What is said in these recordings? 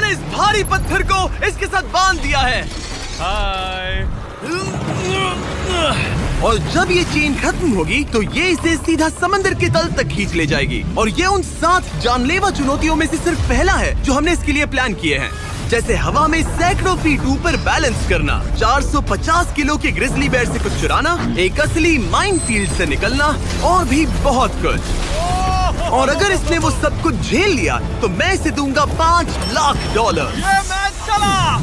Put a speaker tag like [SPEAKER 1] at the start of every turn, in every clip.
[SPEAKER 1] मैंने इस भारी पत्थर को इसके साथ बांध दिया है।
[SPEAKER 2] हाय।
[SPEAKER 1] और जब ये चेन खत्म होगी तो ये इसे सीधा समंदर के तल तक खींच ले जाएगी। और ये उन 7 जानलेवा चुनौतियों में से सिर्फ पहला है जो हमने इसके लिए प्लान किए हैं, जैसे हवा में सैकड़ों फीट ऊपर बैलेंस करना, 450 किलो के ग्रिजली बेयर से कुछ चुराना, एक असली माइनफील्ड से निकलना और भी बहुत कुछ। और अगर इसने वो सब कुछ झेल लिया तो मैं इसे दूंगा $5 लाख।
[SPEAKER 2] ये मैच चला।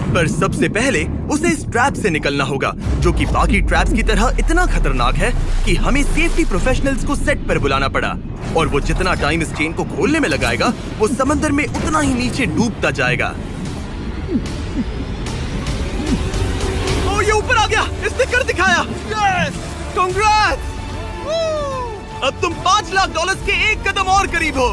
[SPEAKER 1] पर सबसे पहले उसे इस ट्रैप से निकलना होगा, जो कि बाकी ट्रैप्स की तरह इतना खतरनाक है कि हमें सेफ्टी प्रोफेशनल्स को सेट पर बुलाना पड़ा। और वो जितना टाइम इस चेन को खोलने में लगाएगा, वो समंदर में उतना ही नीचे डूबता जाएगा। ओ, ये ऊपर आ गया, इसने कर दिखाया।
[SPEAKER 2] Yes,
[SPEAKER 1] congrats! अब तुम $5 लाख के एक कदम और करीब हो।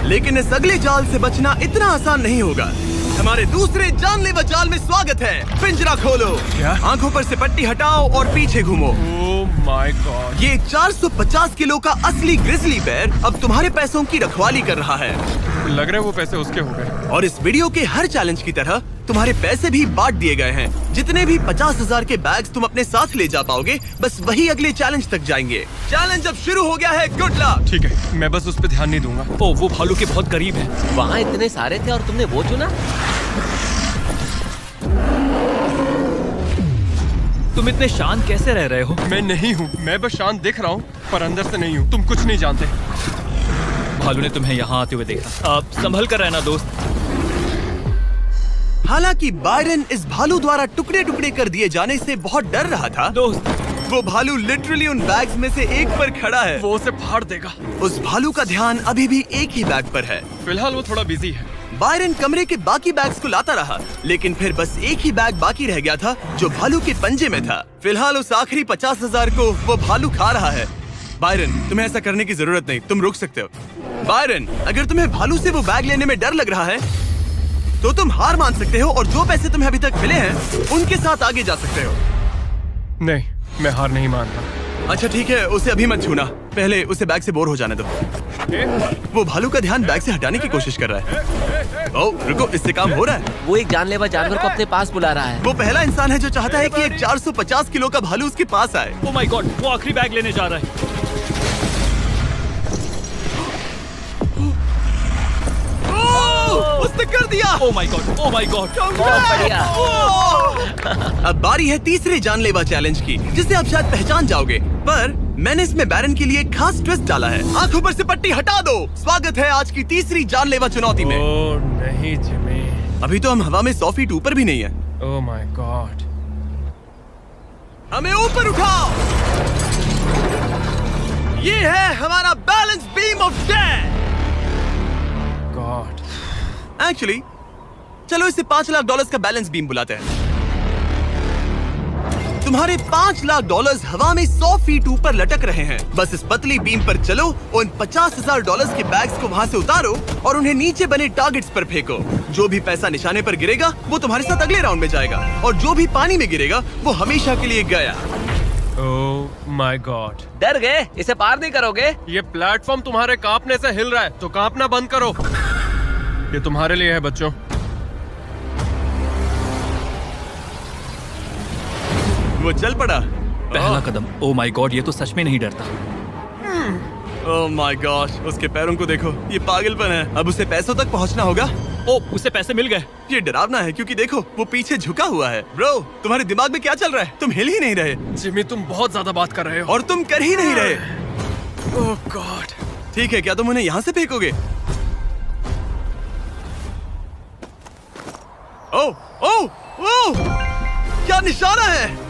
[SPEAKER 1] लेकिन इस अगले जाल से बचना इतना आसान नहीं होगा। हमारे दूसरे जानलेवा जाल में स्वागत है। पिंजरा खोलो।
[SPEAKER 2] क्या?
[SPEAKER 1] आंखों पर से पट्टी हटाओ और पीछे घूमो।
[SPEAKER 2] Oh my God.
[SPEAKER 1] ये 450 किलो का असली ग्रिजली बेयर अब तुम्हारे पैसों की रखवाली कर रहा है।
[SPEAKER 2] लग रहा है वो पैसे उसके हो गए।
[SPEAKER 1] और इस वीडियो के हर चैलेंज की तरह तुम्हारे पैसे भी बांट दिए गए हैं। जितने भी 50,000 के बैग्स तुम अपने साथ ले जा पाओगे, बस वही अगले चैलेंज तक जाएंगे। चैलेंज अब शुरू हो गया है। Good luck.
[SPEAKER 2] ठीक है, मैं बस उस पे ध्यान नहीं दूंगा।
[SPEAKER 3] ओ, वो भालू के बहुत करीब है।
[SPEAKER 4] वहाँ इतने सारे थे और तुमने वो चुना।
[SPEAKER 3] तुम इतने शांत कैसे रह रहे हो?
[SPEAKER 2] मैं नहीं हूँ, मैं बस शांत दिख रहा हूँ पर अंदर से नहीं हूँ। तुम कुछ नहीं जानते।
[SPEAKER 3] भालू ने तुम्हें यहाँ आते हुए देखा। अब संभल कर रहना दोस्त।
[SPEAKER 1] हालांकि बायरन इस भालू द्वारा टुकड़े टुकड़े कर दिए जाने से बहुत डर रहा था।
[SPEAKER 3] दोस्त,
[SPEAKER 1] वो भालू लिटरली उन बैग्स में से एक पर खड़ा है।
[SPEAKER 2] वो उसे फाड़ देगा।
[SPEAKER 1] उस भालू का ध्यान अभी भी एक ही बैग पर है।
[SPEAKER 2] फिलहाल वो थोड़ा बिजी है।
[SPEAKER 1] बायरन कमरे के बाकी बैग्स को लाता रहा, लेकिन फिर बस एक ही बैग बाकी रह गया था जो भालू के पंजे में था। फिलहाल उस आखिरी 50,000 को वो भालू खा रहा है। बायरन, तुम्हें ऐसा करने की जरूरत नहीं, तुम रुक सकते हो। बायरन, अगर तुम्हें भालू से वो बैग लेने में डर लग रहा है तो तुम हार मान सकते हो और जो पैसे तुम्हें अभी तक मिले हैं उनके साथ आगे जा सकते हो।
[SPEAKER 2] नहीं, मैं हार नहीं मानता।
[SPEAKER 1] अच्छा ठीक है, उसे अभी मत छूना, पहले उसे बैग से बोर हो जाने दो। वो भालू का ध्यान बैग से हटाने की कोशिश कर रहा है। ओह रुको, इससे काम हो रहा है।
[SPEAKER 4] वो एक जानलेवा जानवर को अपने पास बुला रहा है।
[SPEAKER 1] वो पहला इंसान है जो चाहता है कि एक 450 किलो का भालू उसके पास आए।
[SPEAKER 3] ओ माय गॉड, वो आखिरी बैग लेने जा रहा है।
[SPEAKER 1] उसने कर दिया।
[SPEAKER 3] Oh my God, oh my God.
[SPEAKER 4] बहुत बढ़िया।
[SPEAKER 1] अब बारी है तीसरे जानलेवा चैलेंज की, जिसे आप शायद पहचान जाओगे, पर मैंने इसमें बैरन के लिए एक खास ट्विस्ट डाला है। आंखों पर से पट्टी हटा दो। स्वागत है आज की तीसरी जानलेवा चुनौती में।
[SPEAKER 2] ओह नहीं जिमी।
[SPEAKER 1] अभी तो हम हवा में 100 फीट ऊपर भी नहीं है।
[SPEAKER 2] Oh my God.
[SPEAKER 1] हमें ऊपर उठाओ। ये है हमारा balance beam of death.
[SPEAKER 2] God.
[SPEAKER 1] Actually चलो इसे $5 लाख का बैलेंस बीम बुलाते हैं। तुम्हारे $5 लाख हवा में 100 फीट ऊपर लटक रहे हैं। बस इस पतली बीम पर चलो, उन $50,000 के बैग्स को वहाँ से उतारो और उन्हें नीचे बने टारगेट्स पर फेंको। जो भी पैसा निशाने पर गिरेगा वो तुम्हारे साथ अगले राउंड में जाएगा, और जो भी पानी में गिरेगा वो हमेशा के लिए गया।
[SPEAKER 2] Oh my God.
[SPEAKER 4] डर गए? इसे पार नहीं करोगे।
[SPEAKER 2] ये प्लेटफॉर्म तुम्हारे कांपने से हिल रहा है, तो कांपना बंद करो। ये तुम्हारे लिए है बच्चों।
[SPEAKER 1] वो चल पड़ा।
[SPEAKER 3] पहला कदम। ओ माय गॉड, ये तो सच में नहीं डरता।
[SPEAKER 1] ओह माय गॉड, उसके पैरों को देखो, ये पागलपन है। अब उसे पैसों तक पहुंचना होगा।
[SPEAKER 3] ओ, उसे पैसे मिल गए।
[SPEAKER 1] ये डरावना है क्योंकि देखो वो पीछे झुका हुआ है। ब्रो, तुम्हारे दिमाग में क्या चल रहा है? तुम हिल ही नहीं रहे
[SPEAKER 2] जिमी, तुम बहुत ज्यादा बात कर रहे हो।
[SPEAKER 1] और तुम कर ही नहीं रहे।
[SPEAKER 2] ओह गॉड।
[SPEAKER 1] ठीक है, क्या तुम उन्हें यहाँ से फेंकोगे? ओह ओह ओह, क्या निशाना है।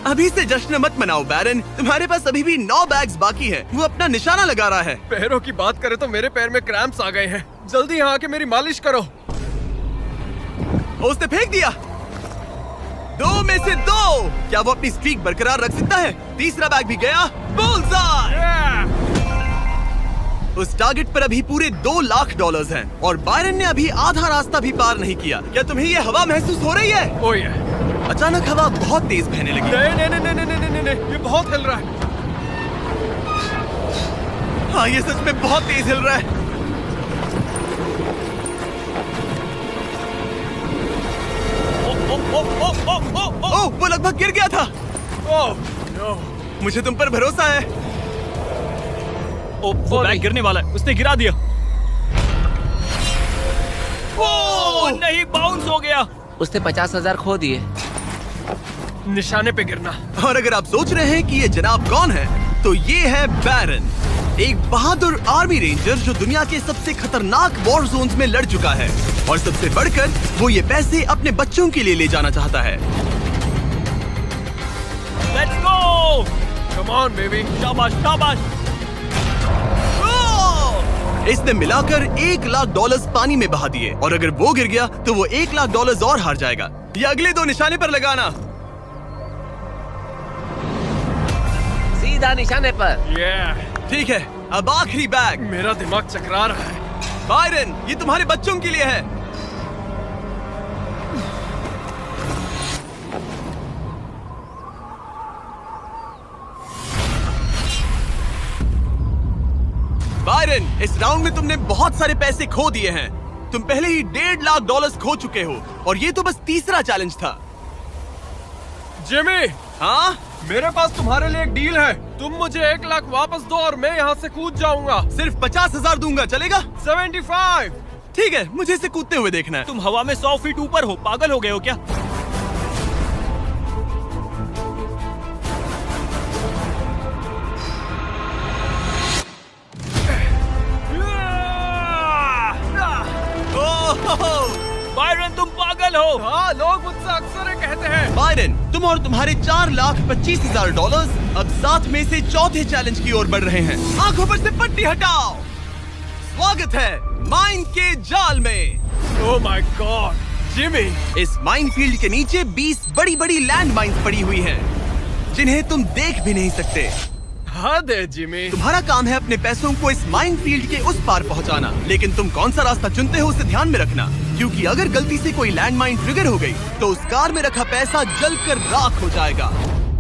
[SPEAKER 1] अभी से जश्न मत मनाओ बैरन, तुम्हारे पास अभी भी 9 बैग्स बाकी हैं। वो अपना निशाना लगा रहा है।
[SPEAKER 2] पैरों की बात करें तो मेरे पैर में क्रैम्प्स आ गए हैं। जल्दी यहाँ आके मेरी मालिश करो।
[SPEAKER 1] उसने फेंक दिया। 2 में से 2। क्या वो अपनी स्ट्रीक बरकरार रख सकता है? तीसरा बैग भी गया। बुलसआई। उस टारगेट पर अभी पूरे $2 लाख हैं और बायरन ने अभी आधा रास्ता भी पार नहीं किया। क्या तुम्हें ये हवा महसूस हो रही है?
[SPEAKER 2] ओह ये।
[SPEAKER 1] अचानक हवा बहुत तेज बहने लगी।
[SPEAKER 2] नहीं नहीं नहीं नहीं नहीं नहीं नहीं, ये बहुत हिल रहा है।
[SPEAKER 1] हाँ, ये सच में बहुत तेज हिल रहा है। लगभग गिर गया था।
[SPEAKER 2] Oh no.
[SPEAKER 1] मुझे तुम पर भरोसा है।
[SPEAKER 3] ओ, वो बैग गिरने वाला है, उसने गिरा दिया। ओ नहीं, बाउंस हो गया।
[SPEAKER 4] उसने 50,000 खो दिए।
[SPEAKER 2] निशाने पे गिरना।
[SPEAKER 1] और अगर आप सोच रहे हैं कि ये जनाब कौन है, तो ये है बैरन, एक बहादुर आर्मी रेंजर जो दुनिया के सबसे खतरनाक वॉर जोन्स में लड़ चुका है। और सबसे बढ़कर वो ये पैसे अपने बच्चों के लिए ले जाना चाहता है।
[SPEAKER 3] Let's go.
[SPEAKER 2] Come on baby.
[SPEAKER 3] शाबाश शाबाश।
[SPEAKER 1] इसने मिलाकर $1,00,000 पानी में बहा दिए, और अगर वो गिर गया तो वो $1,00,000 और हार जाएगा। ये अगले 2 निशाने पर लगाना।
[SPEAKER 4] सीधा निशाने पर।
[SPEAKER 1] ठीक है, अब आखिरी बैग।
[SPEAKER 2] मेरा दिमाग चकरा रहा है।
[SPEAKER 1] बायरन, ये तुम्हारे बच्चों के लिए है। बायरन, इस राउंड में तुमने बहुत सारे पैसे खो दिए हैं। तुम पहले ही $1,50,000 खो चुके हो, और ये तो बस तीसरा चैलेंज था।
[SPEAKER 2] जिमी,
[SPEAKER 1] हाँ,
[SPEAKER 2] मेरे पास तुम्हारे लिए एक डील है। तुम मुझे 1,00,000 वापस दो और मैं यहाँ से कूद जाऊंगा।
[SPEAKER 1] सिर्फ 50,000 दूंगा, चलेगा?
[SPEAKER 2] 75।
[SPEAKER 1] ठीक है, मुझे इसे कूदते हुए देखना है।
[SPEAKER 3] तुम हवा में 100 फीट ऊपर हो, पागल हो गए हो क्या? बायरन, तुम पागल हो।
[SPEAKER 2] हाँ, लोग मुझसे अक्सर ये कहते हैं।
[SPEAKER 1] बायरन, तुम और तुम्हारे $4,25,000 अब 7 में से चौथे चैलेंज की ओर बढ़ रहे हैं। आंखों पर से पट्टी हटाओ। स्वागत है माइन के जाल में।
[SPEAKER 2] Oh my God, Jimmy.
[SPEAKER 1] इस माइन फील्ड के नीचे 20 बड़ी बड़ी लैंड माइन्स पड़ी हुई हैं, जिन्हें तुम देख भी नहीं सकते।
[SPEAKER 2] हद है जिमी।
[SPEAKER 1] तुम्हारा काम है अपने पैसों को इस माइन फील्ड के उस पार पहुंचाना, लेकिन तुम कौन सा रास्ता चुनते हो उसे ध्यान में रखना, क्योंकि अगर गलती से कोई लैंड माइन ट्रिगर हो गई तो उस कार में रखा पैसा जलकर राख हो जाएगा।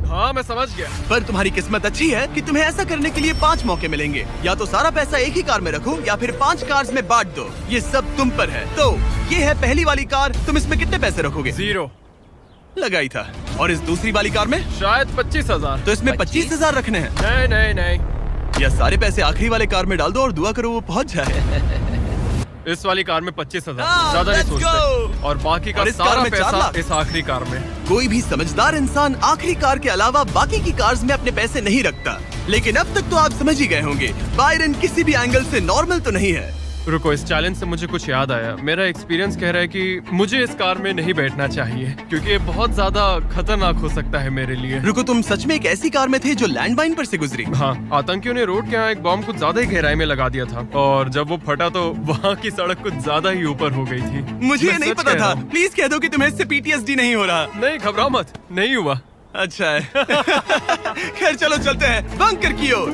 [SPEAKER 2] हाँ, मैं समझ गया।
[SPEAKER 1] पर तुम्हारी किस्मत अच्छी है कि तुम्हें ऐसा करने के लिए 5 मौके मिलेंगे। या तो सारा पैसा एक ही कार में रखो, या फिर 5 कार्स में बांट दो। ये सब तुम पर है। तो ये है पहली वाली कार। तुम इसमें कितने पैसे रखोगे?
[SPEAKER 2] 0।
[SPEAKER 1] लगाई था। और इस दूसरी वाली कार में
[SPEAKER 2] शायद 25,000।
[SPEAKER 1] तो इसमें 25,000 रखने हैं।
[SPEAKER 2] नहीं नहीं नहीं।
[SPEAKER 1] या सारे पैसे आखिरी वाले कार में डाल दो और दुआ करो वो पहुंच जाए।
[SPEAKER 2] इस वाली कार में 25,000,
[SPEAKER 1] हाँ,
[SPEAKER 2] ज्यादा नहीं
[SPEAKER 1] let's
[SPEAKER 2] सोचते।
[SPEAKER 1] go।
[SPEAKER 2] और बाकी का
[SPEAKER 1] और इस कार
[SPEAKER 2] सारा
[SPEAKER 1] में 4
[SPEAKER 2] पैसा
[SPEAKER 1] लाख।
[SPEAKER 2] इस आखिरी कार में।
[SPEAKER 1] कोई भी समझदार इंसान आखिरी कार के अलावा बाकी की कार्स में अपने पैसे नहीं रखता। लेकिन अब तक तो आप समझ ही गए होंगे, बायरन किसी भी एंगल से नॉर्मल तो नहीं है।
[SPEAKER 2] रुको, इस चैलेंज से मुझे कुछ याद आया। मेरा एक्सपीरियंस कह रहा है कि मुझे इस कार में नहीं बैठना चाहिए, क्योंकि ये बहुत ज्यादा खतरनाक हो सकता है मेरे लिए।
[SPEAKER 1] रुको, तुम सच में एक ऐसी कार में थे जो लैंडमाइन पर से गुजरी?
[SPEAKER 2] हाँ, आतंकियों ने रोड के यहाँ एक बॉम्ब कुछ ज्यादा ही गहराई में लगा दिया था, और जब वो फटा तो वहाँ की सड़क कुछ ज्यादा ही ऊपर हो गई थी।
[SPEAKER 1] मुझे ये
[SPEAKER 2] मैं
[SPEAKER 1] नहीं
[SPEAKER 2] सच
[SPEAKER 1] पता
[SPEAKER 2] कह रहा
[SPEAKER 1] था।
[SPEAKER 2] हूँ।
[SPEAKER 1] प्लीज कह दो कि तुम्हें इससे PTSD नहीं हो रहा।
[SPEAKER 2] नहीं, घबराओ मत, नहीं हुआ।
[SPEAKER 1] अच्छा है। खैर चलो चलते हैं बंकर की ओर।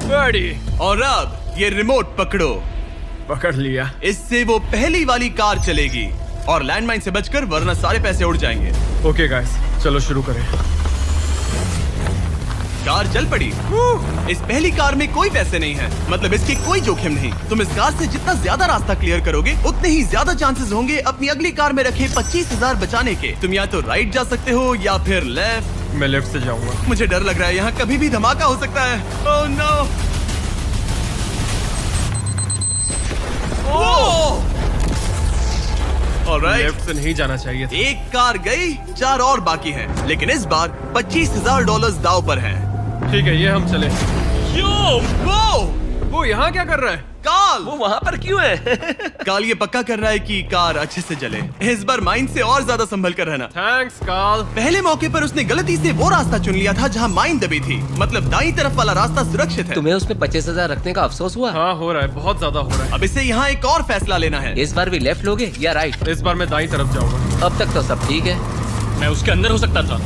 [SPEAKER 2] बड़ी।
[SPEAKER 1] और अब ये रिमोट पकड़ो।
[SPEAKER 2] पकड़ लिया।
[SPEAKER 1] इससे वो पहली वाली कार चलेगी और लैंडमाइन से बचकर, वरना सारे पैसे उड़ जाएंगे।
[SPEAKER 2] ओके गाइस, चलो शुरू करें।
[SPEAKER 1] कार चल पड़ी। इस पहली कार में कोई पैसे नहीं है, मतलब इसकी कोई जोखिम नहीं। तुम इस कार से जितना ज्यादा रास्ता क्लियर करोगे, उतने ही ज्यादा चांसेस होंगे अपनी अगली कार में रखे 25,000 बचाने के। तुम या तो राइट जा सकते हो या फिर लेफ्ट।
[SPEAKER 2] मैं लेफ्ट से जाऊंगा।
[SPEAKER 1] मुझे डर लग रहा है, यहाँ कभी भी धमाका हो सकता है। Oh no. ऑलराइट,
[SPEAKER 2] लेफ्ट से नहीं जाना चाहिए था।
[SPEAKER 1] एक कार गई, 4 और बाकी हैं, लेकिन इस बार $25,000 दाव पर हैं।
[SPEAKER 2] ठीक है, ये हम चले।
[SPEAKER 1] वो
[SPEAKER 2] यहाँ क्या कर रहा है?
[SPEAKER 1] काल,
[SPEAKER 4] वो वहाँ पर क्यों है?
[SPEAKER 1] काल ये पक्का कर रहा है कि कार अच्छे से चले। इस बार माइन से और ज्यादा संभल कर रहना।
[SPEAKER 2] थैंक्स काल।
[SPEAKER 1] पहले मौके पर उसने गलती से वो रास्ता चुन लिया था जहाँ माइन दबी थी, मतलब दाईं तरफ वाला रास्ता सुरक्षित है।
[SPEAKER 4] तुम्हें उसमें 25,000 रखने का अफसोस हुआ?
[SPEAKER 2] हाँ, हो रहा है, बहुत ज्यादा हो रहा
[SPEAKER 1] अब इसे यहाँ एक और फैसला लेना है।
[SPEAKER 4] इस बार भी लेफ्ट लोगे या राइट?
[SPEAKER 2] है। इस बार मैं दाईं तरफ जाऊंगा।
[SPEAKER 4] अब तक तो सब ठीक है।
[SPEAKER 3] मैं उसके अंदर हो सकता था।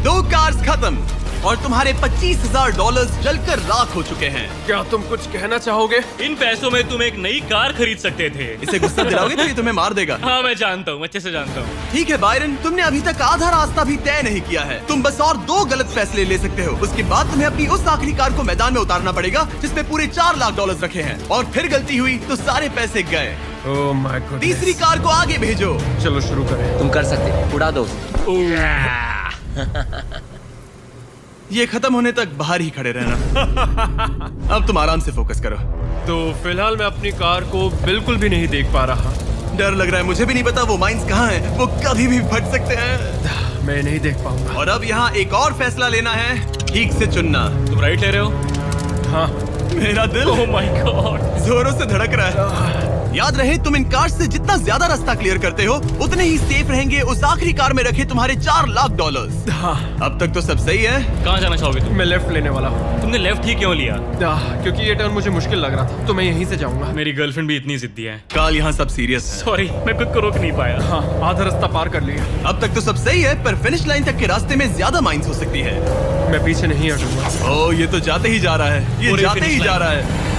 [SPEAKER 1] 2 कार्स खत्म और तुम्हारे $25,000 जलकर राख हो चुके हैं।
[SPEAKER 2] क्या तुम कुछ कहना चाहोगे?
[SPEAKER 3] इन पैसों में तुम एक नई कार खरीद सकते थे।
[SPEAKER 1] इसे गुस्सा दिलाओगे तो ये तुम्हें मार देगा।
[SPEAKER 3] हाँ, मैं जानता हूँ, अच्छे से जानता हूँ।
[SPEAKER 1] ठीक है बायरन, तुमने अभी तक आधा रास्ता भी तय नहीं किया है। तुम बस और 2 गलत फैसले ले सकते हो। उसके बाद तुम्हें अपनी उस आखिरी कार को मैदान में उतारना पड़ेगा जिसमें पूरे $4 लाख रखे हैं। और फिर गलती हुई तो सारे पैसे गए।
[SPEAKER 2] Oh my God.
[SPEAKER 1] तीसरी कार को आगे भेजो।
[SPEAKER 2] चलो शुरू करें।
[SPEAKER 4] तुम कर सकते हो, उड़ा दो उसे।
[SPEAKER 1] ये खत्म होने तक बाहर ही खड़े रहना। अब तुम आराम से फोकस करो।
[SPEAKER 2] तो फिलहाल मैं अपनी कार को बिल्कुल भी नहीं देख पा रहा।
[SPEAKER 1] डर लग रहा है, मुझे भी नहीं पता वो माइंस कहाँ हैं। वो कभी भी फट सकते हैं।
[SPEAKER 2] मैं नहीं देख पाऊंगा।
[SPEAKER 1] और अब यहाँ एक और फैसला लेना है, ठीक से चुनना।
[SPEAKER 3] तुम राइट ले रहे हो?
[SPEAKER 2] हाँ।
[SPEAKER 1] मेरा दिल
[SPEAKER 3] ओह माय गॉड।
[SPEAKER 1] जोरों से धड़क रहा है। याद रहे, तुम इन कार्स से जितना ज्यादा रास्ता क्लियर करते हो उतने ही सेफ रहेंगे उस आखिरी कार में रखे तुम्हारे $4 लाख।
[SPEAKER 2] हाँ।
[SPEAKER 1] अब तक तो सब सही है।
[SPEAKER 3] कहाँ जाना चाहोगे तुम?
[SPEAKER 2] मैं लेफ्ट लेने वाला हूँ।
[SPEAKER 3] तुमने लेफ्ट ही क्यों लिया?
[SPEAKER 2] क्योंकि ये टर्न मुझे मुश्किल लग रहा था, तो मैं यहीं से जाऊंगा।
[SPEAKER 3] मेरी गर्लफ्रेंड भी इतनी जिद्दी है।
[SPEAKER 1] काल, यहाँ सब सीरियस है।
[SPEAKER 3] सॉरी, मैं खुद को रोक नहीं पाया।
[SPEAKER 2] हाँ, आधा रास्ता पार कर लिया।
[SPEAKER 1] अब तक तो सब सही है, पर फिनिश लाइन तक के रास्ते में ज्यादा माइंस हो सकती है।
[SPEAKER 2] मैं पीछे नहीं हटूंगा।
[SPEAKER 1] ओह, ये तो जाते ही जा रहा है। ये
[SPEAKER 3] पूरी
[SPEAKER 1] जाते ही
[SPEAKER 3] finish
[SPEAKER 1] जा
[SPEAKER 3] line।
[SPEAKER 1] रहा है।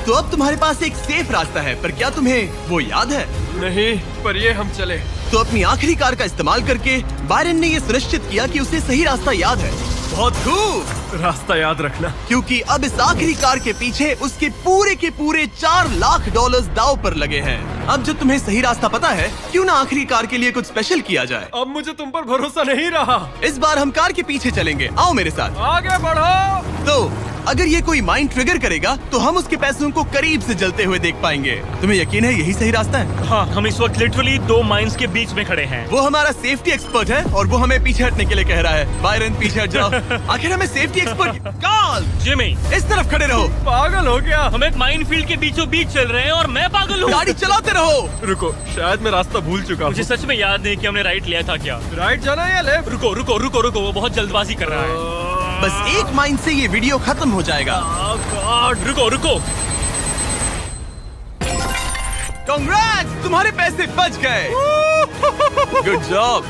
[SPEAKER 1] तो अब तुम्हारे पास एक सेफ रास्ता है, पर क्या तुम्हें वो याद है?
[SPEAKER 2] नहीं, पर ये हम चले।
[SPEAKER 1] तो अपनी आखिरी कार का इस्तेमाल करके बायरन ने ये सुनिश्चित किया कि उसे सही रास्ता याद है। बहुत खूब।
[SPEAKER 2] रास्ता याद रखना।
[SPEAKER 1] क्योंकि अब इस आखिरी कार के पीछे उसके पूरे के पूरे $4 लाख दांव पर लगे हैं। अब जो तुम्हें सही रास्ता पता है, क्यों ना आखिरी कार के लिए कुछ स्पेशल किया जाए।
[SPEAKER 2] अब मुझे तुम पर भरोसा नहीं रहा।
[SPEAKER 1] इस बार हम कार के पीछे चलेंगे, आओ मेरे साथ।
[SPEAKER 2] आगे बढ़ो।
[SPEAKER 1] तो अगर ये कोई माइंड ट्रिगर करेगा तो हम उसके पैसों को करीब से जलते हुए देख पाएंगे। तुम्हें यकीन है यही सही रास्ता है?
[SPEAKER 3] हाँ, हम इस वक्त लिटरली 2 माइंस के बीच में खड़े हैं।
[SPEAKER 1] वो हमारा सेफ्टी एक्सपर्ट है और वो हमें पीछे हटने के लिए कह रहा है। बायरन, पीछे हट जाओ। आखिर हमें सेफ्टी एक्सपर्ट काल,
[SPEAKER 3] जिमी,
[SPEAKER 1] इस तरफ खड़े रहो।
[SPEAKER 2] पागल हो गया।
[SPEAKER 3] हम एक माइनफील्ड के बीचों बीच चल रहे हैं और मैं पागल हूँ।
[SPEAKER 1] गाड़ी चलाते रहो।
[SPEAKER 2] रुको, शायद मैं रास्ता भूल चुका हूँ।
[SPEAKER 3] मुझे सच में याद नहीं कि हमने राइट लिया था क्या।
[SPEAKER 2] राइट जाना है या लेफ्ट?
[SPEAKER 3] रुको रुको रुको रुको, वो बहुत जल्दबाजी कर रहा है।
[SPEAKER 1] बस एक माइंड से ये वीडियो खत्म हो जाएगा।
[SPEAKER 3] गॉड, रुको रुको।
[SPEAKER 1] कांग्रेट्स, तुम्हारे पैसे बच गए। Good job.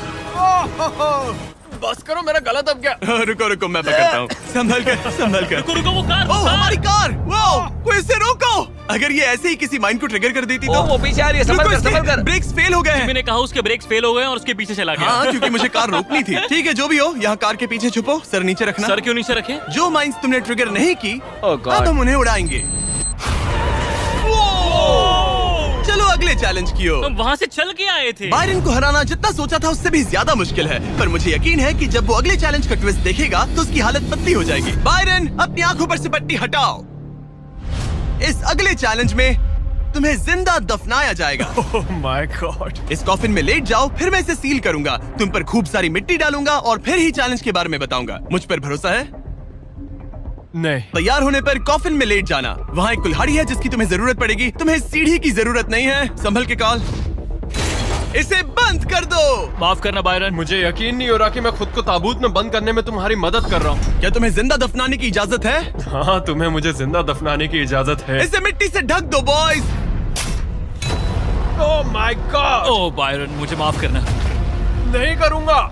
[SPEAKER 2] बस करो, मेरा गला दब गया।
[SPEAKER 1] रुको रुको, मैं पकड़ता हूँ। संभल कर, संभल कर।
[SPEAKER 3] रुको रुको, वो कार।
[SPEAKER 1] ओह, हमारी कार। वो कोई इसे रोको। अगर ये ऐसे ही किसी माइंड को ट्रिगर कर देती तो।
[SPEAKER 4] वो पीछे आ रही है, संभल
[SPEAKER 1] रुको,
[SPEAKER 4] कर, संभल
[SPEAKER 1] इसके
[SPEAKER 4] कर।
[SPEAKER 1] ब्रेक्स फेल हो गए हैं।
[SPEAKER 3] मैंने कहा उसके ब्रेक्स फेल हो गए और उसके पीछे चला गया।
[SPEAKER 1] हाँ, क्योंकि मुझे कार रोकनी थी। ठीक है, जो भी हो, यहाँ कार के पीछे छुपो, सर नीचे रखना।
[SPEAKER 3] सर क्यों नीचे रखे?
[SPEAKER 1] जो माइंस तुमने ट्रिगर नहीं की,
[SPEAKER 4] Oh God।
[SPEAKER 1] अब हम उन्हें उड़ाएंगे। चलो अगले चैलेंज की ओर।
[SPEAKER 3] हम वहाँ से चल के आए थे।
[SPEAKER 1] बायरन को हराना जितना सोचा था उससे भी ज्यादा मुश्किल है, पर मुझे यकीन है कि जब वो अगले चैलेंज का ट्विस्ट देखेगा तो उसकी हालत पतली हो जाएगी। बायरन, अपनी आंखों पर से पट्टी हटाओ। इस अगले चैलेंज में तुम्हें जिंदा दफनाया जाएगा।
[SPEAKER 2] Oh my God.
[SPEAKER 1] इस कॉफिन में लेट जाओ, फिर मैं इसे सील करूंगा, तुम पर खूब सारी मिट्टी डालूंगा और फिर ही चैलेंज के बारे में बताऊंगा। मुझ पर भरोसा है?
[SPEAKER 2] नहीं।
[SPEAKER 1] तैयार होने पर कॉफिन में लेट जाना। वहाँ एक कुल्हाड़ी है जिसकी तुम्हें जरूरत पड़ेगी। तुम्हें सीढ़ी की जरूरत नहीं है। संभल के कॉल, इसे बंद कर दो।
[SPEAKER 3] माफ करना बायरन।
[SPEAKER 2] मुझे यकीन नहीं हो रहा कि मैं खुद को ताबूत में बंद करने में तुम्हारी मदद कर रहा हूँ।
[SPEAKER 1] क्या तुम्हें जिंदा दफनाने की इजाजत है?
[SPEAKER 2] हाँ, तुम्हें मुझे जिंदा दफनाने की इजाजत है।
[SPEAKER 1] इसे मिट्टी से ढक दो boys.
[SPEAKER 2] Oh my God.
[SPEAKER 3] Oh Byron, मुझे माफ करना।
[SPEAKER 2] नहीं करूँगा।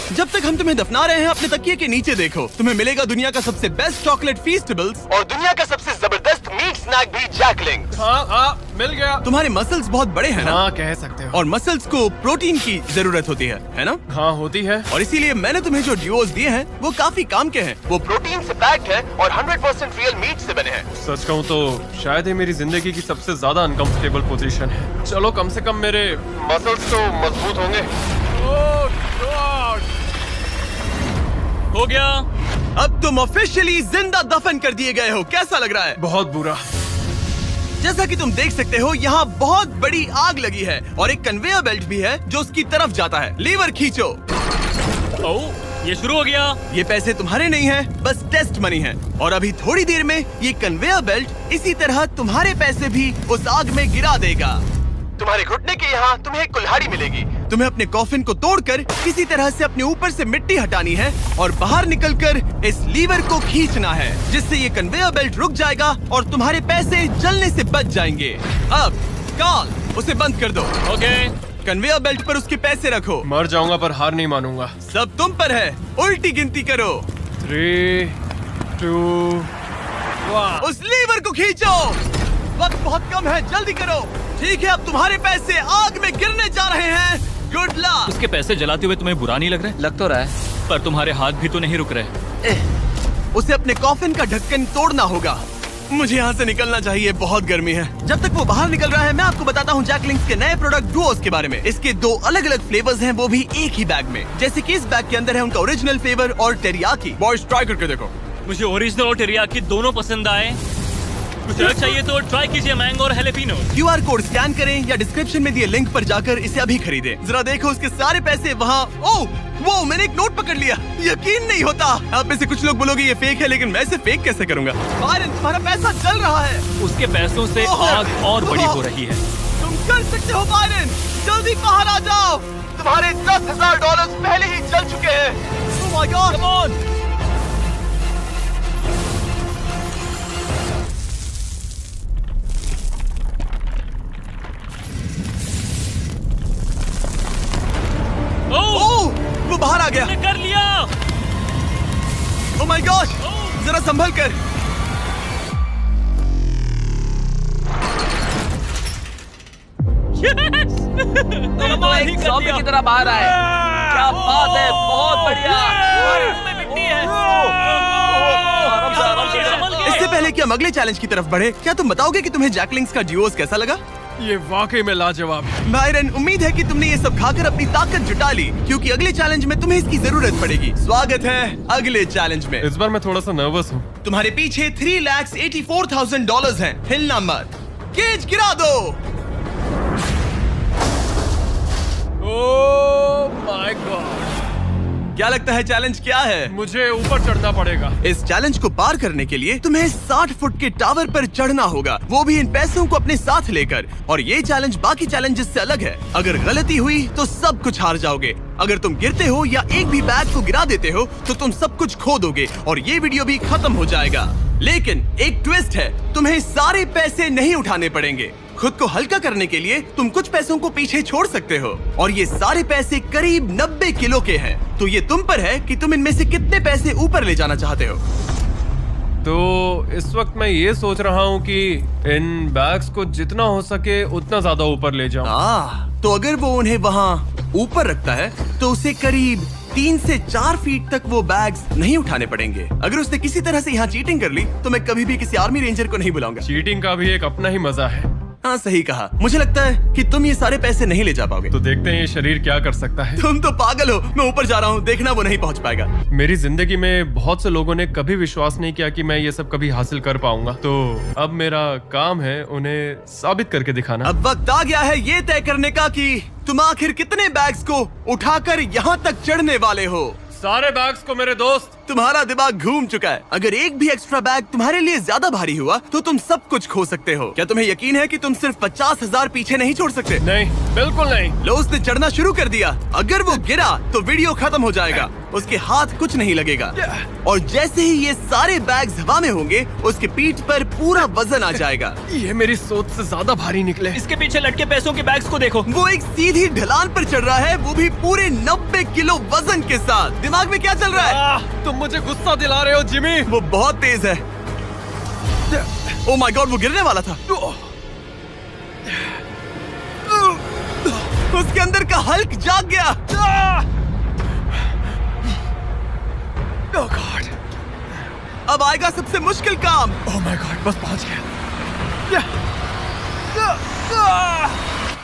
[SPEAKER 1] जब तक हम तुम्हें दफना रहे हैं, अपने तकिए के नीचे देखो। तुम्हें मिलेगा दुनिया का सबसे बेस्ट चॉकलेट फीस्टेबल्स और दुनिया का सबसे जबरदस्त मीट स्नैक भी, जैकलिंग।
[SPEAKER 2] हाँ, मिल गया।
[SPEAKER 1] तुम्हारे मसल्स बहुत बड़े हैं ना?
[SPEAKER 2] हाँ, कह सकते हो।
[SPEAKER 1] और मसल्स को प्रोटीन की जरूरत होती है ना?
[SPEAKER 2] हाँ, होती है।
[SPEAKER 1] और इसीलिए मैंने तुम्हें जो ड्यूओस दिए हैं वो काफी काम के हैं। वो प्रोटीन से पैक्ड है और 100% रियल मीट से बने हैं।
[SPEAKER 2] सच कहूँ तो शायद ये मेरी जिंदगी की सबसे ज्यादा अनकंफर्टेबल पोजीशन है। चलो, कम से कम मेरे मसल्स तो मजबूत होंगे। ओह गॉड।
[SPEAKER 3] हो गया।
[SPEAKER 1] अब तुम ऑफिशियली जिंदा दफन कर दिए गए हो। कैसा लग रहा है?
[SPEAKER 2] बहुत बुरा।
[SPEAKER 1] जैसा कि तुम देख सकते हो, यहाँ बहुत बड़ी आग लगी है और एक कन्वेयर बेल्ट भी है जो उसकी तरफ जाता है। लीवर खींचो।
[SPEAKER 3] ओह, ये शुरू हो गया।
[SPEAKER 1] ये पैसे तुम्हारे नहीं हैं, बस टेस्ट मनी है। और अभी थोड़ी देर में ये कन्वेयर बेल्ट इसी तरह तुम्हारे पैसे भी उस आग में गिरा देगा। तुम्हारे घुटने के यहाँ तुम्हें एक कुल्हाड़ी मिलेगी। तुम्हें अपने कॉफिन को तोड़कर किसी तरह से अपने ऊपर से मिट्टी हटानी है और बाहर निकलकर इस लीवर को खींचना है, जिससे ये कन्वेयर बेल्ट रुक जाएगा और तुम्हारे पैसे जलने से बच जाएंगे। अब कॉल, उसे बंद कर दो।
[SPEAKER 3] ओके।
[SPEAKER 1] कन्वेयर बेल्ट पर उसके पैसे रखो।
[SPEAKER 2] मर जाऊंगा पर हार नहीं मानूंगा।
[SPEAKER 1] सब तुम पर है। उल्टी गिनती करो।
[SPEAKER 2] 3, 2, 1।
[SPEAKER 1] उस लीवर को खींचो। वक्त बहुत कम है, जल्दी करो। ठीक है, अब तुम्हारे पैसे आग में गिरने जा रहे हैं। Good luck.
[SPEAKER 3] उसके पैसे जलाते हुए तुम्हें बुरा नहीं लग रहा है?
[SPEAKER 4] लग तो रहा है।
[SPEAKER 3] पर तुम्हारे हाथ भी तो नहीं रुक रहे।
[SPEAKER 1] उसे अपने कॉफिन का ढक्कन तोड़ना होगा। मुझे यहाँ से निकलना चाहिए, बहुत गर्मी है। जब तक वो बाहर निकल रहा है, मैं आपको बताता हूँ जैक लिंक्स के नए प्रोडक्ट डुओस के बारे में। इसके 2 अलग अलग फ्लेवर्स हैं, वो भी एक ही बैग में। जैसे कि इस बैग के अंदर है उनका ओरिजिनल फ्लेवर और टेरियाकी। बॉयज ट्राई करके देखो।
[SPEAKER 3] मुझे ओरिजिनल और टेरियाकी दोनों पसंद आए। कुछ अलग चाहिए तो ट्राई कीजिए मैंगो और हैलेपिनो।
[SPEAKER 1] QR कोड स्कैन करें या डिस्क्रिप्शन में दिए लिंक पर जाकर इसे अभी खरीदें। जरा देखो उसके सारे पैसे वहाँ। ओह वो मैंने एक नोट पकड़ लिया, यकीन नहीं होता। आप में से कुछ लोग बोलोगे ये फेक है, लेकिन मैं इसे फेक कैसे करूँगा? बायरन तुम्हारा पैसा चल रहा है।
[SPEAKER 3] उसके पैसों से आग और बड़ी हो रही है।
[SPEAKER 1] तुम कर सकते हो बायरन, जल्दी बाहर आ जाओ। तुम्हारे $10,000 पहले ही चल चुके हैं। Oh my God, come on! ओह, वो बाहर आ गया।
[SPEAKER 3] कर लिया।
[SPEAKER 1] Oh my gosh, जरा संभल कर।
[SPEAKER 4] तुम तो एक ज़ॉम्बी की तरह बाहर आए। क्या बात है, बहुत बढ़िया।
[SPEAKER 1] इससे पहले कि हम अगले चैलेंज की तरफ बढ़े, क्या तुम बताओगे कि तुम्हें जैक लिंक्स का ड्यूओस कैसा लगा?
[SPEAKER 2] ये वाकई में लाजवाब है।
[SPEAKER 1] बायरन, उम्मीद है कि तुमने ये सब खाकर अपनी ताकत जुटा ली, क्योंकि अगले चैलेंज में तुम्हें इसकी जरूरत पड़ेगी। स्वागत है अगले चैलेंज में।
[SPEAKER 2] इस बार मैं थोड़ा सा नर्वस हूँ।
[SPEAKER 1] तुम्हारे पीछे $3,84,000 हैं। हिलना मत। केज गिरा दो।
[SPEAKER 2] ओह माय गॉड,
[SPEAKER 1] क्या लगता है चैलेंज क्या है?
[SPEAKER 2] मुझे ऊपर चढ़ना पड़ेगा।
[SPEAKER 1] इस चैलेंज को पार करने के लिए तुम्हें 60 फुट के टावर पर चढ़ना होगा, वो भी इन पैसों को अपने साथ लेकर। और ये चैलेंज बाकी चैलेंजेस से अलग है। अगर गलती हुई तो सब कुछ हार जाओगे। अगर तुम गिरते हो या एक भी बैग को गिरा देते हो तो तुम सब कुछ खो दोगे और ये वीडियो भी खत्म हो जाएगा। लेकिन एक ट्विस्ट है, तुम्हें सारे पैसे नहीं उठाने पड़ेंगे। खुद को हल्का करने के लिए तुम कुछ पैसों को पीछे छोड़ सकते हो और ये सारे पैसे करीब 90 किलो के हैं। तो ये तुम पर है कि तुम इनमें से कितने पैसे ऊपर ले जाना चाहते हो।
[SPEAKER 2] तो इस वक्त मैं ये सोच रहा हूँ कि इन बैग्स को जितना हो सके उतना ज्यादा ऊपर ले जाऊँ।
[SPEAKER 1] तो अगर वो उन्हें वहाँ ऊपर रखता है तो उसे करीब 3 से 4 फीट तक वो बैग्स नहीं उठाने पड़ेंगे। अगर उसने किसी तरह से यहाँ चीटिंग कर ली तो मैं कभी भी किसी आर्मी रेंजर को नहीं बुलाऊंगा।
[SPEAKER 2] चीटिंग का भी एक अपना ही मजा है।
[SPEAKER 1] हाँ सही कहा। मुझे लगता है कि तुम ये सारे पैसे नहीं ले जा पाओगे।
[SPEAKER 2] तो देखते हैं ये शरीर क्या कर सकता है।
[SPEAKER 1] तुम तो पागल हो। मैं ऊपर जा रहा हूँ, देखना वो नहीं पहुँच पाएगा।
[SPEAKER 2] मेरी जिंदगी में बहुत से लोगों ने कभी विश्वास नहीं किया कि मैं ये सब कभी हासिल कर पाऊंगा। तो अब मेरा काम है उन्हें साबित करके दिखाना।
[SPEAKER 1] अब वक्त आ गया है ये तय करने का कि तुम आखिर कितने बैग्स को उठाकर यहाँ तक चढ़ने वाले हो।
[SPEAKER 2] सारे बैग्स को मेरे दोस्त।
[SPEAKER 1] तुम्हारा दिमाग घूम चुका है। अगर एक भी एक्स्ट्रा बैग तुम्हारे लिए ज्यादा भारी हुआ तो तुम सब कुछ खो सकते हो। क्या तुम्हें यकीन है कि तुम सिर्फ 50,000 पीछे नहीं छोड़ सकते?
[SPEAKER 2] नहीं, बिल्कुल नहीं।
[SPEAKER 1] लो उसने चढ़ना शुरू कर दिया। अगर वो गिरा तो वीडियो खत्म हो जाएगा। उसके हाथ कुछ नहीं लगेगा और जैसे ही ये सारे बैग्स हवा में होंगे उसके पीठ पर पूरा वजन आ जाएगा।
[SPEAKER 2] ये मेरी सोच से ज्यादा भारी निकले।
[SPEAKER 3] इसके पीछे लटके पैसों के बैग्स को देखो।
[SPEAKER 1] वो एक सीधी ढलान पर चढ़ रहा है, वो भी पूरे 90 किलो वजन के साथ। दिमाग में क्या चल रहा है?
[SPEAKER 2] तुम मुझे गुस्सा दिला रहे हो जिमी।
[SPEAKER 1] वो बहुत तेज है। ओह माय गॉड, वो गिरने वाला था। उसके अंदर का हल्क जाग गया।
[SPEAKER 2] ओह गॉड,
[SPEAKER 1] अब आएगा सबसे मुश्किल काम।
[SPEAKER 2] ओह माय गॉड, बस पहुंच गया।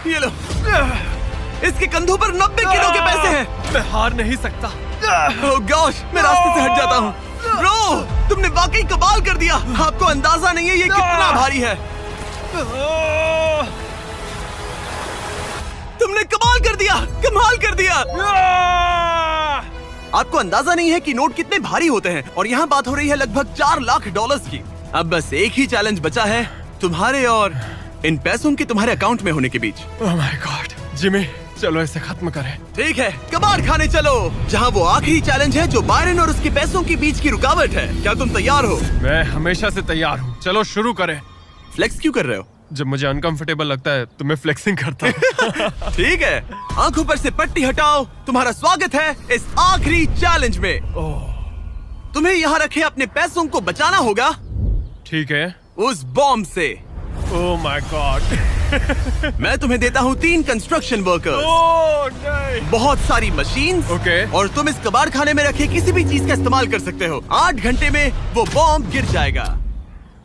[SPEAKER 1] ये लो, इसके कंधों पर 90 किलो के पैसे हैं।
[SPEAKER 2] मैं हार नहीं सकता।
[SPEAKER 1] ओह गॉश, मैं रास्ते से हट जाता हूँ। ब्रो, तुमने वाकई कमाल कर दिया। आपको अंदाजा नहीं है ये कितना भारी है। तुमने कमाल कर दिया, कमाल कर दिया। आपको अंदाजा नहीं है कि नोट कितने भारी होते हैं और यहाँ बात हो रही है लगभग $4 लाख की। अब बस एक ही चैलेंज बचा है, तुम्हारे और इन पैसों के तुम्हारे अकाउंट में होने के बीच।
[SPEAKER 2] ओह माय गॉड, जिमी चलो इसे खत्म करें।
[SPEAKER 1] ठीक है, कबाड़ खाने चलो, जहाँ वो आखिरी चैलेंज है जो बायरन और उसके पैसों के बीच की रुकावट है। क्या तुम तैयार हो?
[SPEAKER 2] मैं हमेशा से तैयार हूँ। चलो शुरू करें।
[SPEAKER 1] फ्लेक्स क्यों कर रहे हो?
[SPEAKER 2] जब मुझे अनकंफर्टेबल लगता है तो मैं फ्लेक्सिंग करता हूँ।
[SPEAKER 1] ठीक है, आंखों पर से पट्टी हटाओ। तुम्हारा स्वागत है इस आखिरी चैलेंज में। तुम्हें यहाँ रखे अपने पैसों को बचाना होगा।
[SPEAKER 2] ठीक है।
[SPEAKER 1] उस बॉम्ब से।
[SPEAKER 2] Oh my God.
[SPEAKER 1] मैं तुम्हें देता हूँ 3 कंस्ट्रक्शन वर्कर्स,
[SPEAKER 2] ओह नहीं।
[SPEAKER 1] बहुत सारी मशीन्स,
[SPEAKER 2] ओके।
[SPEAKER 1] और तुम इस कबाड़ खाने में रखे किसी भी चीज का इस्तेमाल कर सकते हो। 8 घंटे में वो बॉम्ब गिर जाएगा।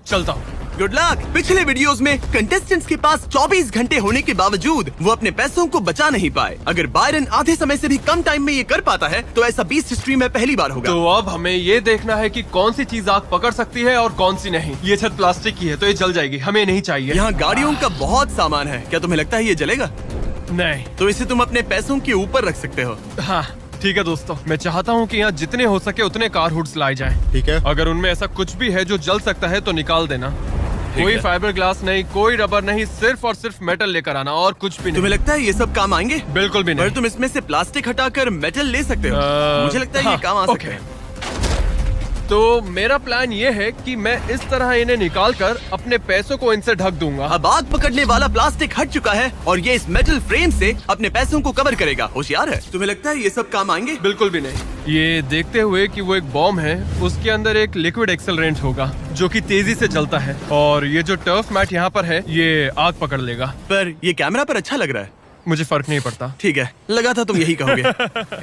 [SPEAKER 2] चलता हूँ।
[SPEAKER 1] Good luck. पिछले वीडियोस में कंटेस्टेंट्स के पास 24 घंटे होने के बावजूद वो अपने पैसों को बचा नहीं पाए। अगर बायरन आधे समय से भी कम टाइम में ये कर पाता है तो ऐसा बीस्ट हिस्ट्री में पहली बार होगा।
[SPEAKER 2] तो अब हमें ये देखना है कि कौन सी चीज आग पकड़ सकती है और कौन सी नहीं। ये छत प्लास्टिक की है तो ये जल जाएगी, हमें नहीं चाहिए।
[SPEAKER 1] यहाँ गाड़ियों का बहुत सामान है, क्या तुम्हें लगता है ये जलेगा?
[SPEAKER 2] नहीं।
[SPEAKER 1] तो इसे तुम अपने पैसों के ऊपर रख सकते हो।
[SPEAKER 2] हाँ ठीक है दोस्तों, मैं चाहता हूँ कि यहाँ जितने हो सके उतने कार हुड्स लाए जाएं।
[SPEAKER 5] ठीक है।
[SPEAKER 2] अगर उनमें ऐसा कुछ भी है जो जल सकता है तो निकाल देना। कोई
[SPEAKER 1] है।
[SPEAKER 2] फाइबर ग्लास नहीं, कोई रबर नहीं, सिर्फ और सिर्फ मेटल लेकर आना और कुछ भी नहीं।
[SPEAKER 1] तुम्हें लगता है ये सब काम आएंगे?
[SPEAKER 2] बिल्कुल भी
[SPEAKER 1] पर
[SPEAKER 2] नहीं।
[SPEAKER 1] तुम इसमें से प्लास्टिक हटाकर मेटल ले सकते हो। मुझे लगता है ये
[SPEAKER 2] हाँ,
[SPEAKER 1] काम आ सकता
[SPEAKER 2] ओके।
[SPEAKER 1] है।
[SPEAKER 2] तो मेरा प्लान ये है कि मैं इस तरह इन्हें निकाल कर अपने पैसों को इनसे ढक दूंगा।
[SPEAKER 1] अब आग पकड़ने वाला प्लास्टिक हट चुका है और ये इस मेटल फ्रेम से अपने पैसों को कवर करेगा। होशियार है। तुम्हें लगता है ये सब काम आएंगे?
[SPEAKER 2] बिल्कुल भी नहीं। ये देखते हुए कि वो एक बॉम्ब है, उसके अंदर एक लिक्विड एक्सेलरेंट होगा जो कि तेजी से चलता है, और ये जो टर्फ मैट यहाँ पर है ये आग पकड़ लेगा।
[SPEAKER 1] पर ये कैमरा पर अच्छा लग रहा है।
[SPEAKER 2] मुझे फर्क नहीं पड़ता।
[SPEAKER 1] ठीक है, लगा था तुम यही कहोगे।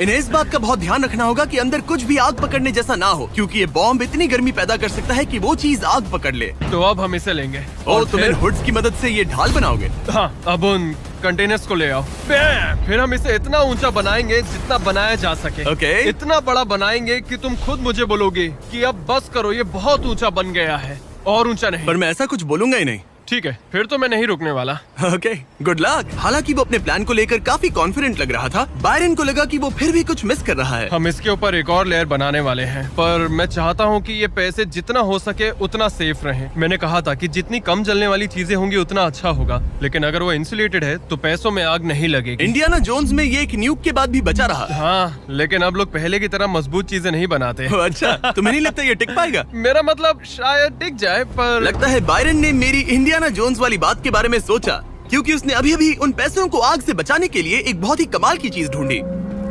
[SPEAKER 1] इन्हें इस बात का बहुत ध्यान रखना होगा कि अंदर कुछ भी आग पकड़ने जैसा ना हो, क्योंकि ये बॉम्ब इतनी गर्मी पैदा कर सकता है कि वो चीज आग पकड़ ले।
[SPEAKER 2] तो अब हम इसे लेंगे
[SPEAKER 1] और तुम इन
[SPEAKER 2] फिर
[SPEAKER 1] हुड्स की मदद से ये ढाल बनाओगे।
[SPEAKER 2] हाँ, अब उन कंटेनर्स को ले आओ। फिर हम इसे इतना ऊंचा बनाएंगे जितना बनाया जा सके।
[SPEAKER 1] ओके।
[SPEAKER 2] इतना बड़ा बनाएंगे कि तुम खुद मुझे बोलोगे कि अब बस करो, ये बहुत ऊंचा बन गया है, और ऊंचा नहीं।
[SPEAKER 1] पर मैं ऐसा कुछ बोलूंगा ही नहीं।
[SPEAKER 2] ठीक है, फिर तो मैं नहीं रुकने वाला।
[SPEAKER 1] Okay, good luck. हालांकि वो अपने प्लान को लेकर काफी कॉन्फिडेंट लग रहा था, बायरन को लगा कि वो फिर भी कुछ मिस कर रहा है।
[SPEAKER 2] हम इसके ऊपर एक और लेयर बनाने वाले हैं, पर मैं चाहता हूँ कि ये पैसे जितना हो सके उतना सेफ रहें। मैंने कहा था कि जितनी कम जलने वाली चीजें होंगी उतना अच्छा होगा, लेकिन अगर वो इंसुलेटेड है तो पैसों में आग नहीं लगेगी।
[SPEAKER 1] इंडियाना जोन्स में ये एक न्यूक के बाद भी बचा रहा।
[SPEAKER 2] हाँ, लेकिन अब लोग पहले की तरह मजबूत चीजें नहीं बनाते।
[SPEAKER 1] ओह, अच्छा, तुम्हें नहीं लगता ये टिक पाएगा?
[SPEAKER 2] मेरा मतलब शायद टिक जाए, पर
[SPEAKER 1] लगता है बायरन ने मेरी इंडियाना जोन्स वाली बात के बारे में सोचा, क्योंकि उसने अभी अभी उन पैसों को आग से बचाने के लिए एक बहुत ही कमाल की चीज ढूंढी।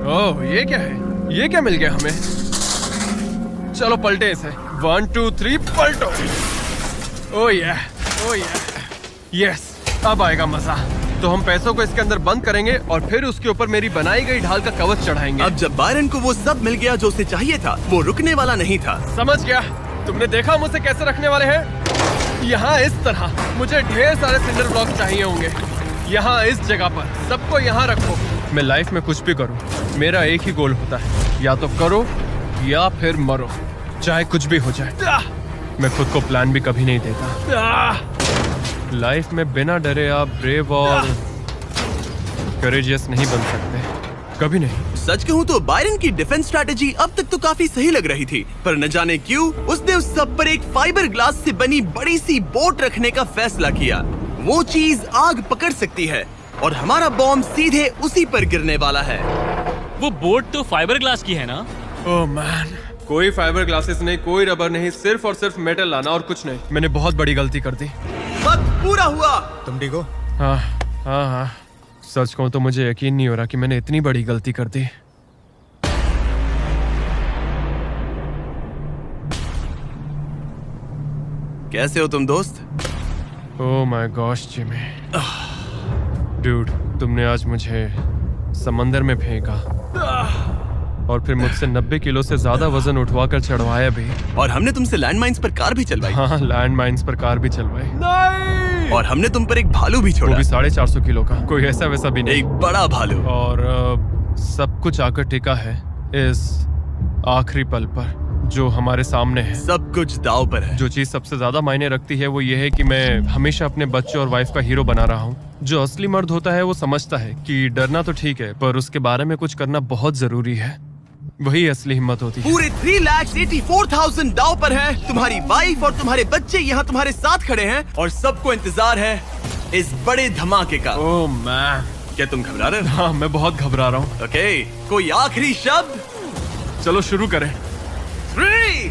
[SPEAKER 2] ओह, ये क्या है? ये क्या मिल गया हमें? चलो पलटे इसे। 1 2 3 पलटो। ओह या, ओह या, यस, अब आएगा मजा। तो हम पैसों को इसके अंदर बंद करेंगे और फिर उसके ऊपर मेरी बनाई गई ढाल का कवच चढ़ाएंगे।
[SPEAKER 1] अब जब बायरन को वो सब मिल गया जो उसे चाहिए था, वो रुकने वाला नहीं था।
[SPEAKER 2] समझ गया। तुमने देखा मुझे कैसे रखने वाले हैं? यहाँ इस तरह मुझे ढेर सारे सिंडर ब्लॉक चाहिए होंगे। यहाँ इस जगह पर सबको यहाँ रखो। मैं लाइफ में कुछ भी करूँ, मेरा एक ही गोल होता है, या तो करो या फिर मरो, चाहे कुछ भी हो जाए। मैं खुद को प्लान भी कभी नहीं देता। लाइफ में बिना डरे आप ब्रेव और करेजियस नहीं बन सकते, कभी नहीं।
[SPEAKER 1] सच कहूँ तो बायरन की डिफेंस स्ट्रैटेजी अब तक तो काफी सही लग रही थी, पर न जाने क्यों उसने उस सब पर एक फाइबर ग्लास से बनी बड़ी सी बोट रखने का फैसला किया। वो चीज आग पकड़ सकती है और हमारा बॉम्ब सीधे उसी पर गिरने वाला है।
[SPEAKER 3] वो बोट तो फाइबर ग्लास की है ना?
[SPEAKER 2] ओह मैन, कोई फाइबर ग्लासेस नहीं, कोई रबर नहीं, सिर्फ और सिर्फ मेटल लाना और कुछ नहीं। मैंने बहुत बड़ी गलती कर दी।
[SPEAKER 1] वक्त पूरा हुआ।
[SPEAKER 5] तुम ठीक हो?
[SPEAKER 2] हाँ हाँ हाँ, सच कहूँ तो मुझे यकीन नहीं हो रहा कि मैंने इतनी बड़ी गलती कर दी।
[SPEAKER 1] कैसे हो तुम दोस्त?
[SPEAKER 2] Oh my gosh Jimmy, dude, तुमने आज मुझे समंदर में फेंका और फिर मुझसे 90 किलो से ज्यादा वजन उठवा कर चढ़वाया भी।
[SPEAKER 1] और हमने तुमसे लैंडमाइंस पर कार भी चलवाई।
[SPEAKER 2] हाँ, लैंड माइन्स पर कार भी चलवाई। नहीं!
[SPEAKER 1] और हमने तुम पर एक भालू भी
[SPEAKER 2] वो
[SPEAKER 1] छोड़ा।
[SPEAKER 2] भी 450 किलो का, कोई ऐसा वैसा भी नहीं।
[SPEAKER 1] एक बड़ा भालू।
[SPEAKER 2] और सब कुछ आकर टिका है इस आखिरी पल पर जो हमारे सामने है।
[SPEAKER 1] सब कुछ दाव पर है।
[SPEAKER 2] जो चीज सबसे ज्यादा मायने रखती है वो ये है कि मैं हमेशा अपने बच्चे और वाइफ का हीरो बना रहा हूँ। जो असली मर्द होता है वो समझता है कि डरना तो ठीक है, पर उसके बारे में कुछ करना बहुत जरूरी है। वही असली हिम्मत होती है।
[SPEAKER 1] पूरे 3,84,000 दाव पर है। तुम्हारी वाइफ और तुम्हारे बच्चे यहाँ तुम्हारे साथ खड़े हैं और सबको इंतजार है इस बड़े धमाके का।
[SPEAKER 2] ओह मैन,
[SPEAKER 1] क्या तुम घबरा रहे हो?
[SPEAKER 2] हाँ, मैं बहुत घबरा रहा हूँ।
[SPEAKER 1] ओके, कोई आखिरी शब्द?
[SPEAKER 2] चलो शुरू करें।
[SPEAKER 1] 3,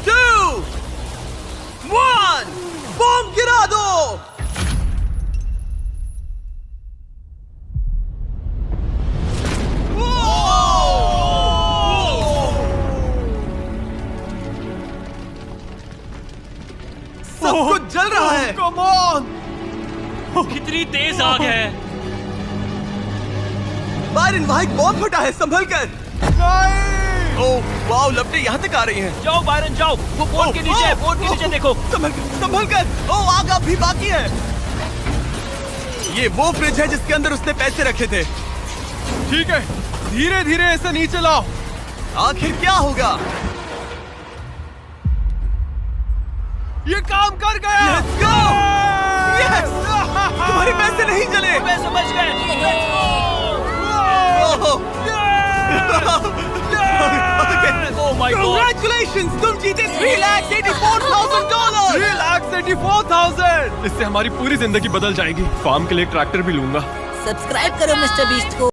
[SPEAKER 1] 2, 1, बॉम्ब गिरा दो। सब कुछ जल रहा है।
[SPEAKER 2] Come on!
[SPEAKER 3] कितनी तेज आग है।
[SPEAKER 1] बायरन, वहाँ एक बॉम्ब फटा है, संभल कर।
[SPEAKER 2] नहीं!
[SPEAKER 1] ओह वाओ, लपटें यहाँ तक आ रही हैं।
[SPEAKER 4] जाओ बायरन जाओ, वो बोर्ड के नीचे है, बोर्ड के नीचे देखो।
[SPEAKER 1] संभल कर। ओह आग अभी बाकी है। ये वो फ्रिज है जिसके अंदर उसने पैसे रखे थे।
[SPEAKER 2] ठीक है, धीरे धीरे इसे नीचे लाओ।
[SPEAKER 1] आखिर क्या होगा?
[SPEAKER 2] ये काम कर गया।
[SPEAKER 1] Let's go! Yes! तुम्हारे पैसे नहीं जले।
[SPEAKER 4] मैं समझ गए।
[SPEAKER 1] ओह
[SPEAKER 4] Oh my God!
[SPEAKER 1] Congratulations! तुम जीते $3,84,000।
[SPEAKER 2] 3,84,000। इससे हमारी पूरी जिंदगी बदल जाएगी। फार्म के लिए ट्रैक्टर भी लूंगा।
[SPEAKER 5] सब्सक्राइब करो मिस्टर बीस्ट को।